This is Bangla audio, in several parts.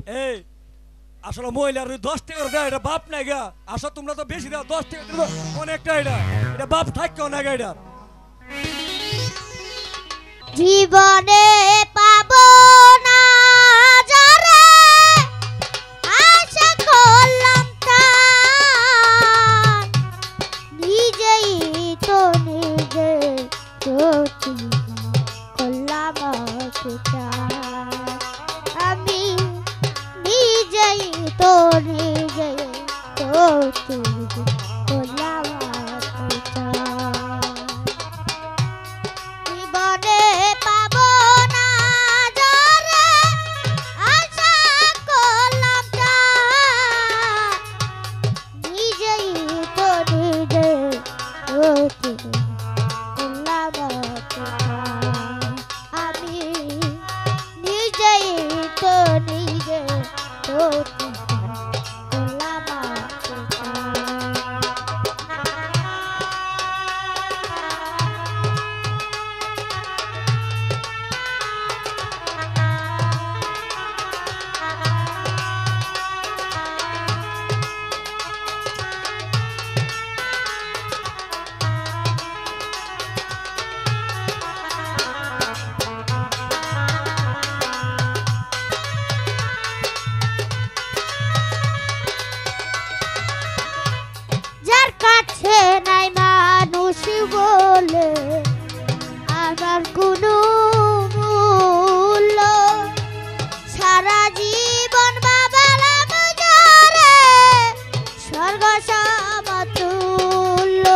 এই আসলে মহিলার 10 টাকা দেয় এটা বাপ নাই গা। আসলে তোমরা তো বেশি দাও, 10 টাকা দিলে অনেকটা। এটা এটা বাপ থাককেও না গা। এটা জীবনে পাবো না যারে আশা করলাম তার, নিজেই তো নিজে ক্ষতি করলাম অত্যাচার। আমি নিজেই তো নিজে ক্ষতি করলাম অত্যাচার। জীবনে পাবো না যারে আশা করলাম তার, নিজেই তো নিজে ক্ষতি করলাম অত্যাচার। আমি নিজেই তো নিজে ক্ষতি করলাম যার কাছে নাই মানুষ বলে আমার কোনো মূল্য, সারা জীবন বাবালাম যারে স্বর্গ সমতুল্য।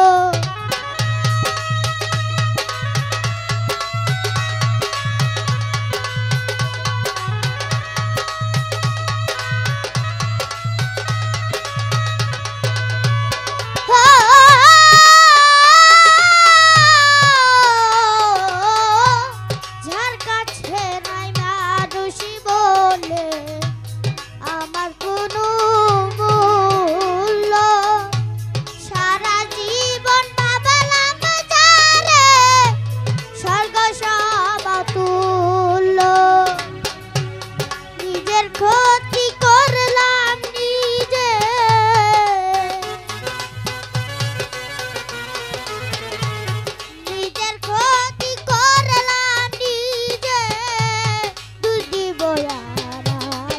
যার কাছে নাই মানুষ বলে আমার কোনো মূল্য, সারা জীবন বাবালাম যারে স্বর্গ সমতুল্য। নিজের ক্ষতি করলাম নিজে, নিজের ক্ষতি করলাম নিজে, দুই দিব আর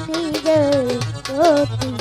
নিজের প্রতি